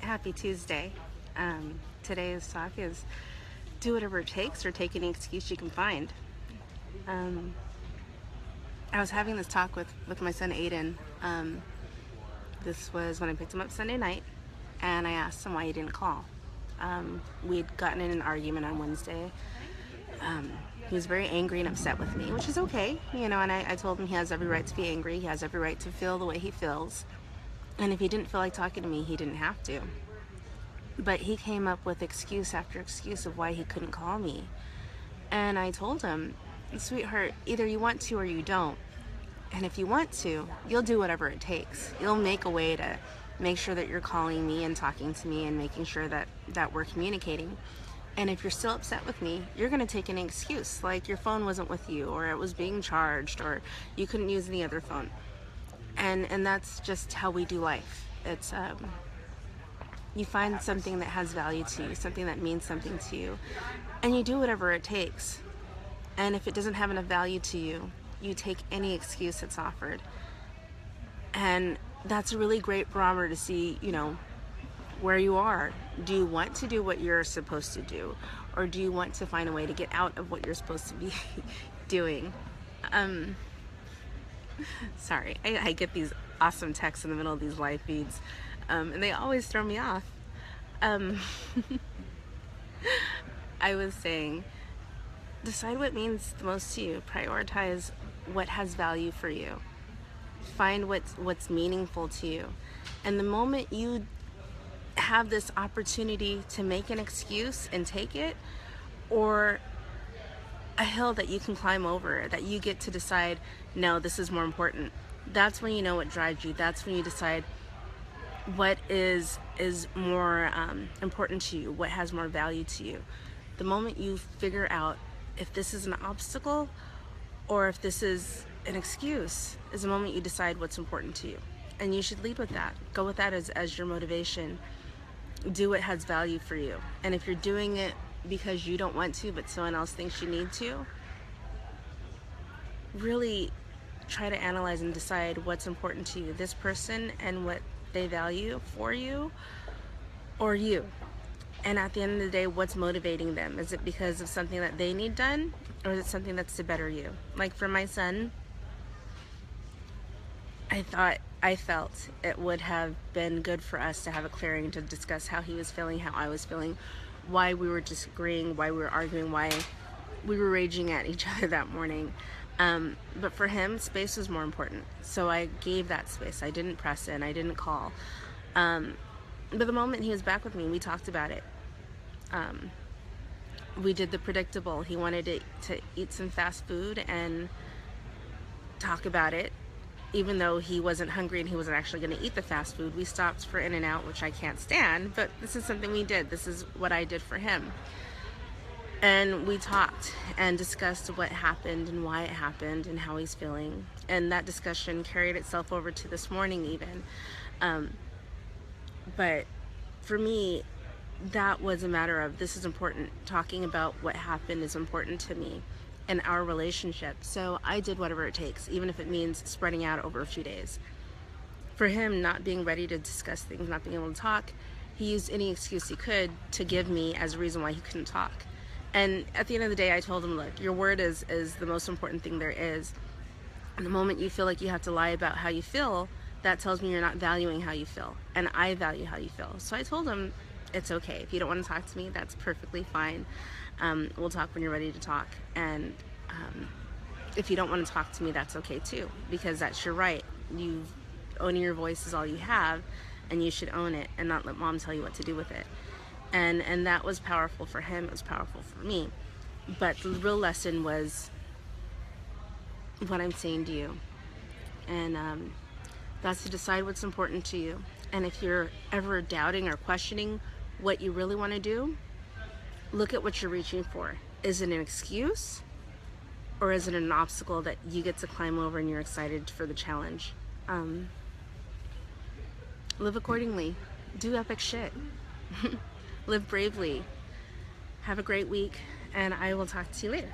Happy Tuesday. Today's talk is do whatever it takes or take any excuse you can find. I was having this talk with my son Aiden. This was when I picked him up Sunday night, and I asked him why he didn't call. We'd gotten in an argument on Wednesday. He was very angry and upset with me, which is okay, and I told him he has every right to be angry. He has every right to feel the way he feels. And if he didn't feel like talking to me, he didn't have to. But he came up with excuse after excuse of why he couldn't call me. And I told him, sweetheart, either you want to or you don't. And if you want to, you'll do whatever it takes. You'll make a way to make sure that you're calling me and talking to me and making sure that we're communicating. And if you're still upset with me, you're going to take an excuse, like your phone wasn't with you, or it was being charged, or you couldn't use any other phone. And that's just how we do life. It's you find something that has value to you, something that means something to you, and you do whatever it takes. And if it doesn't have enough value to you, you take any excuse that's offered. And that's a really great barometer to see, where you are. Do you want to do what you're supposed to do, or do you want to find a way to get out of what you're supposed to be doing? Sorry, I get these awesome texts in the middle of these live feeds, and they always throw me off. I was saying, decide what means the most to you. Prioritize what has value for you. Find what's meaningful to you. And the moment you have this opportunity to make an excuse and take it, or a hill that you can climb over, that you get to decide, no, this is more important. That's when you know what drives you. That's when you decide what is more important to you, what has more value to you. The moment you figure out if this is an obstacle or if this is an excuse is the moment you decide what's important to you. And you should lead with that. Go with that as your motivation. Do what has value for you. And if you're doing it because you don't want to, but someone else thinks you need to, really try to analyze and decide what's important to you, this person and what they value for you, or you. And at the end of the day, what's motivating them? Is it because of something that they need done, or is it something that's to better you? Like for my son, I felt it would have been good for us to have a clearing to discuss how he was feeling, how I was feeling, why we were disagreeing, why we were arguing, why we were raging at each other that morning. But for him, space was more important. So I gave that space. I didn't press in. I didn't call. But the moment he was back with me, we talked about it. We did the predictable. He wanted to eat some fast food and talk about it. Even though he wasn't hungry and he wasn't actually going to eat the fast food, we stopped for In-N-Out, which I can't stand, but this is something we did. This is what I did for him. And we talked and discussed what happened and why it happened and how he's feeling. And that discussion carried itself over to this morning even. But for me, that was a matter of, this is important. Talking about what happened is important to me in our relationship. So I did whatever it takes, even if it means spreading out over a few days. For him, not being ready to discuss things, not being able to talk, he used any excuse he could to give me as a reason why he couldn't talk. And at the end of the day, I told him, look, your word is the most important thing there is. And the moment you feel like you have to lie about how you feel, that tells me you're not valuing how you feel. And I value how you feel. So I told him, it's okay. If you don't want to talk to me, that's perfectly fine. We'll talk when you're ready to talk. And if you don't want to talk to me, that's okay too, because that's your right. Owning your voice is all you have, and you should own it and not let mom tell you what to do with it. And that was powerful for him. It was powerful for me. But the real lesson was what I'm saying to you. And that's to decide what's important to you. And if you're ever doubting or questioning what you really want to do, look at what you're reaching for. Is it an excuse, or is it an obstacle that you get to climb over and you're excited for the challenge? Live accordingly. Do epic shit. Live bravely. Have a great week, and I will talk to you later.